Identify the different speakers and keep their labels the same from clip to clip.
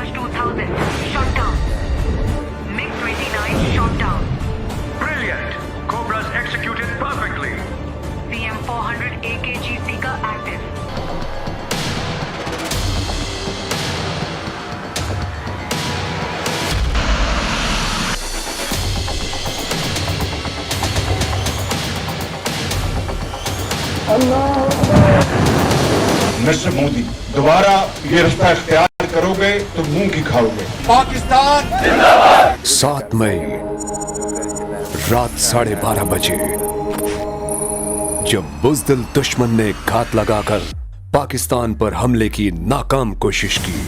Speaker 1: Mirage 2000 shot down. MiG-29 shot down.
Speaker 2: Brilliant! Cobras executed perfectly.
Speaker 1: CM-400 AKG Seeker active.
Speaker 3: Mister Modi, दोबारा ये रास्ता इख्तियार करोगे तो मुंह की खाओगे। पाकिस्तान
Speaker 4: 7 मई रात 12:30 बजे जब बुज़दिल दुश्मन ने घात लगाकर पाकिस्तान पर हमले की नाकाम कोशिश की,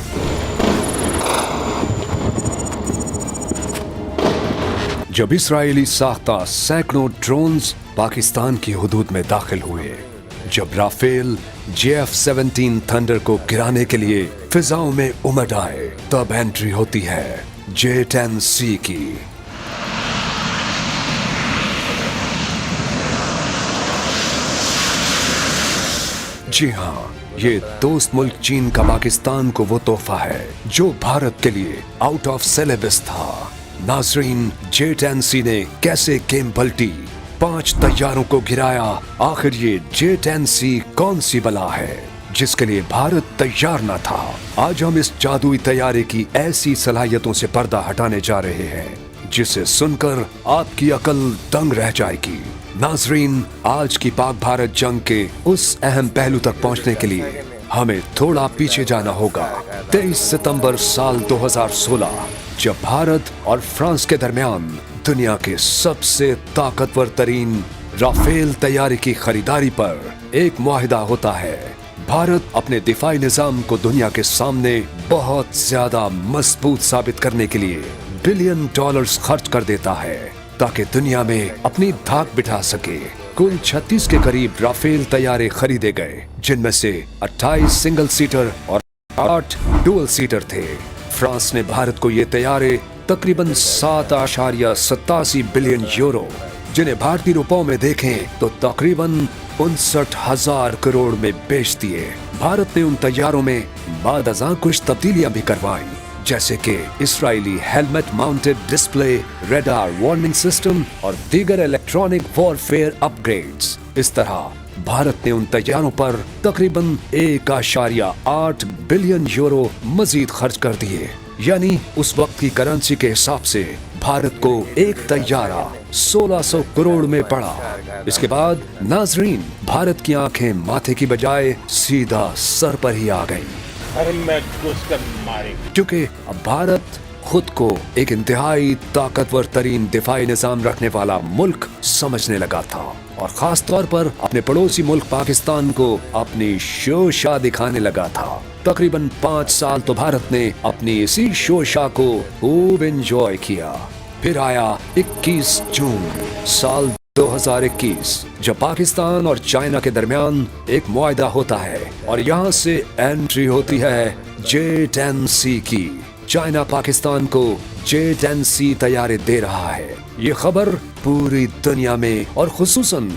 Speaker 4: जब इस्राएली साख्ता सैकड़ों ड्रोन्स पाकिस्तान की हुदूद में दाखिल हुए, जब राफेल JF-17 थंडर को गिराने के लिए फिजाओं में उमड़ आए, तब एंट्री होती है J-10C की। जी हाँ, ये दोस्त मुल्क चीन का पाकिस्तान को वो तोहफा है जो भारत के लिए आउट ऑफ सिलेबस था। नाजरीन, J-10C ने कैसे गेम पलटी, 5 तैयारों को गिराया। आखिर ये J-10C कौन सी बला है जिसके लिए भारत तैयार न था? आज हम इस जादुई तैयारे की ऐसी सलाहियतों से पर्दा हटाने जा रहे हैं जिसे सुनकर आपकी अकल दंग रह जाएगी। नाजरीन, आज की पाक भारत जंग के उस अहम पहलू तक पहुंचने के लिए हमें थोड़ा पीछे जाना होगा। 23 सितंबर साल 2016, जब भारत और फ्रांस के दरमियान दुनिया के सबसे ताकतवर तरीन राफेल तैयारी की खरीदारी पर एक मुआहिदा होता है। भारत अपने दिफाई निजाम को दुनिया के सामने बहुत ज्यादा मजबूत साबित करने के लिए $बिलियन खर्च कर देता है ताकि दुनिया में अपनी धाक बिठा सके। कुल 36 के करीब राफेल तैयारे खरीदे गए, जिनमें से 28 सिंगल सीटर और 8 डुअल सीटर थे। फ्रांस ने भारत को ये तैयारे तकरीबन 7.87 बिलियन यूरो, जिन्हें भारतीय रुपयों में देखें तो तकरीबन 59,000 करोड़ में बेच दिए। भारत ने उन तैयारों में बाद अज़ां कुछ तब्दीलियां भी करवाई, जैसे कि इस्राएली helmet mounted display, radar warning system और दीगर इलेक्ट्रॉनिक वॉरफेयर अपग्रेड्स। इस तरह भारत ने उन तैयारों पर तकरीबन 1.8 बिलियन यूरो मजीद खर्च कर दिए। यानी उस वक्त की करेंसी के हिसाब से भारत को एक तैयारा 1600 करोड़ में पड़ा। इसके बाद नाजरीन, भारत की आंखें माथे की बजाय सीधा सर पर ही आ गईं, क्योंकि अब भारत खुद को एक इंतहाई ताकतवर तरीन दिफाई निजाम रखने वाला मुल्क समझने लगा था, और खास तौर पर अपने पड़ोसी मुल्क पाकिस्तान को अपनी शोशा दिखाने लगा था। तकरीबन 5 साल तो भारत ने अपनी इसी शोशा को खूब एंजॉय किया। फिर आया 21 जून साल 2021, जब पाकिस्तान और चाइना के दरमियान एक मुआहिदा होता है और यहाँ से एंट्री होती है J-10C की। चाइना पाकिस्तान को J-10C तैयारे दे रहा है। ये खबर पूरी दुनिया में और खुसूसन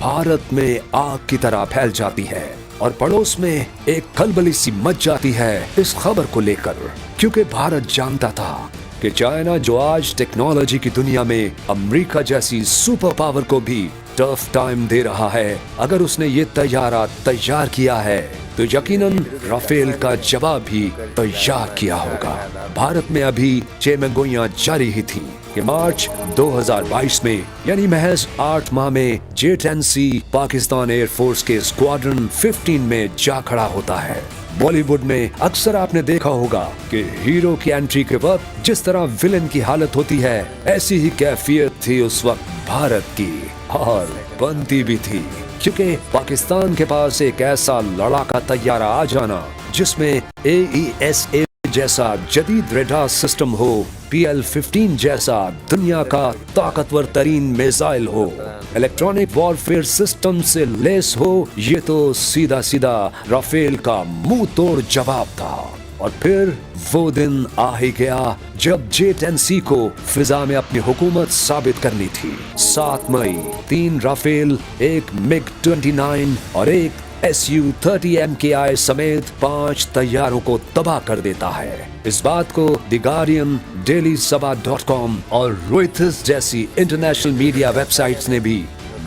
Speaker 4: भारत में आग की तरह फैल जाती है, और पड़ोस में एक खलबली सी मच जाती है इस खबर को लेकर, क्योंकि भारत जानता था कि चाइना, जो आज टेक्नोलॉजी की दुनिया में अमेरिका जैसी सुपर पावर को भी टफ टाइम दे रहा है, अगर उसने ये तैयारा तैयार किया है तो यकीनन राफेल का जवाब भी तैयार किया होगा। भारत में अभी चेमगोइयां जारी ही थी कि मार्च 2022 में, यानी महज 8 माह में, J-10C पाकिस्तान एयरफोर्स के स्क्वाड्रन 15 में जा खड़ा होता है। बॉलीवुड में अक्सर आपने देखा होगा कि हीरो की एंट्री के वक्त जिस तरह विलेन की हालत होती है, ऐसी ही कैफियत थी उस वक्त भारत की, और बनती भी थी, क्योंकि पाकिस्तान के पास एक ऐसा लड़ाका तैयारा आ जाना जिसमें AESA जैसा जदीद रेडार सिस्टम हो, PL-15 जैसा दुनिया का ताकतवर तरीन मिसाइल हो, इलेक्ट्रॉनिक वॉरफेयर सिस्टम से लेस हो, ये तो सीधा सीधा राफेल का मुंह तोड़ जवाब था। और फिर वो दिन आ ही गया जब J-10C को फिजा में अपनी हुकूमत साबित करनी थी। 7 मई 3 राफेल, एक MiG-29 और एक Su-30 MKI समेत 5 तैयारों को तबाह कर देता है। इस बात को द गार्डियन, डेली सभा.com और रॉयटर्स जैसी इंटरनेशनल मीडिया वेबसाइट्स ने भी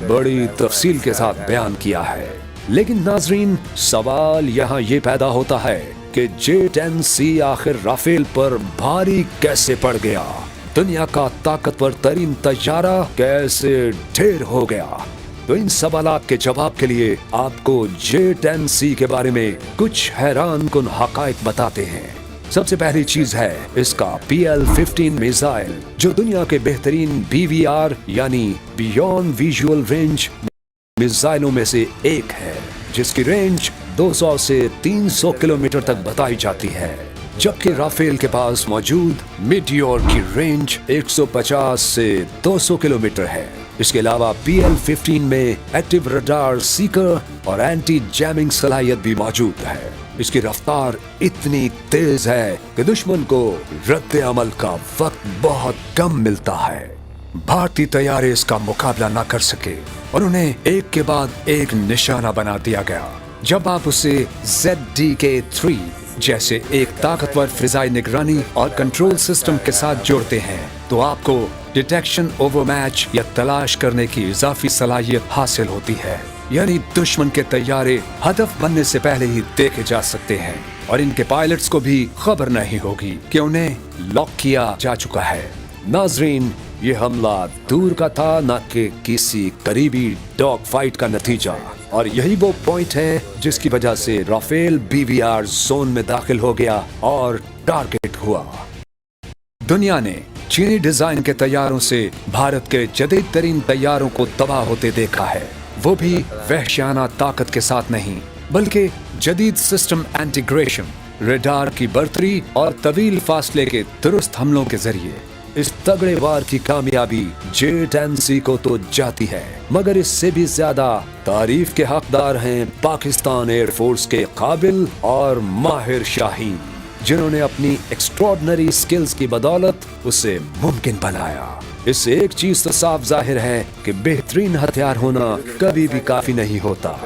Speaker 4: बड़ी तफसील के साथ बयान किया है। लेकिन नाजरीन, सवाल यहाँ ये पैदा होता है कि J-10C आखिर राफेल पर भारी कैसे पड़ गया? दुनिया का ताकतवर तरीन तैयारा कैसे ढेर हो गया? तो इन सवालात के जवाब के लिए आपको J-10C के बारे में कुछ हैरान कुन हकायक बताते हैं। सबसे पहली चीज है इसका PL-15 मिसाइल, जो दुनिया के बेहतरीन BVR यानी बियॉन्ड विजुअल रेंज मिसाइलों में से एक है, जिसकी रेंज 200 से 300 किलोमीटर तक बताई जाती है, जबकि राफेल के पास मौजूद मीटियोर की रेंज 150 से 200 किलोमीटर है। इसके अलावा PL-15 में एक्टिव रडार सीकर और एंटी जैमिंग सलाहियत भी मौजूद है। इसकी रफ्तार इतनी तेज है कि दुश्मन को रद्द अमल का वक्त बहुत कम मिलता है। भारतीय तैयारे इसका मुकाबला न कर सके और उन्हें एक के बाद एक निशाना बना दिया गया। जब आप उसे ZDK-3 जैसे एक ताकतवर फिजाई निगरानी और कंट्रोल सिस्टम के साथ जोड़ते हैं, तो आपको डिटेक्शन ओवरमैच या तलाश करने की इजाफी सलाहियत हासिल होती है। यानी दुश्मन के तैयारे हदफ बनने से पहले ही देखे जा सकते हैं और इनके पायलट्स को भी खबर नहीं होगी कि उन्हें लॉक किया जा चुका है। नाजरीन, ये हमला दूर का था, न कि किसी करीबी डॉग फाइट का नतीजा, और यही वो पॉइंट है जिसकी वजह से राफेल BVR जोन में दाखिल हो गया और टारगेट हुआ। दुनिया ने चीनी डिजाइन के तैयारों से भारत के जदीद तरीन तैयारों को तबाह होते देखा है, वो भी वहशियाना ताकत के साथ नहीं, बल्कि जदीद सिस्टम इंटीग्रेशन, रडार की बढ़तरी और तवील फासले के दुरुस्त हमलों के जरिए। इस तगड़े वार की कामयाबी J-10C को तो जाती है, मगर इससे भी ज्यादा तारीफ के हकदार हैं पाकिस्तान एयरफोर्स के काबिल और माहिर शाहीन, जिन्होंने अपनी एक्स्ट्रॉर्डिनरी स्किल्स की बदौलत उसे मुमकिन बनाया। इससे एक चीज तो साफ जाहिर है कि बेहतरीन हथियार होना कभी भी काफी नहीं होता।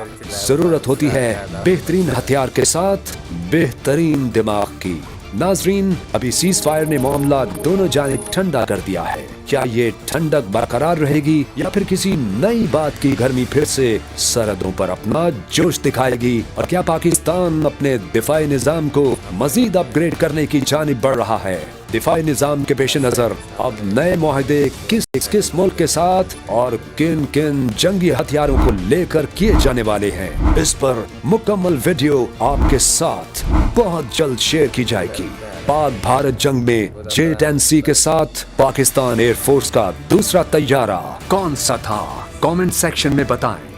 Speaker 4: जरूरत होती है बेहतरीन हथियार के साथ बेहतरीन दिमाग की। नाजरीन, अभी सीज फायर ने मामला दोनों जानिब ठंडा कर दिया है। क्या ये ठंडक बरकरार रहेगी या फिर किसी नई बात की गर्मी फिर से सरहदों पर अपना जोश दिखाएगी? और क्या पाकिस्तान अपने दिफाई निजाम को मजीद अपग्रेड करने की जानिब बढ़ रहा है? दिफाई निजाम के पेश नजर अब नए मुआहदे किस मुल्क के साथ और किन किन जंगी हथियारों को लेकर किए जाने वाले हैं, इस पर मुकम्मल वीडियो आपके साथ बहुत जल्द शेयर की जाएगी। पाक भारत जंग में J-10C के साथ पाकिस्तान एयरफोर्स का दूसरा तैयारा कौन सा था? कमेंट सेक्शन में बताएं।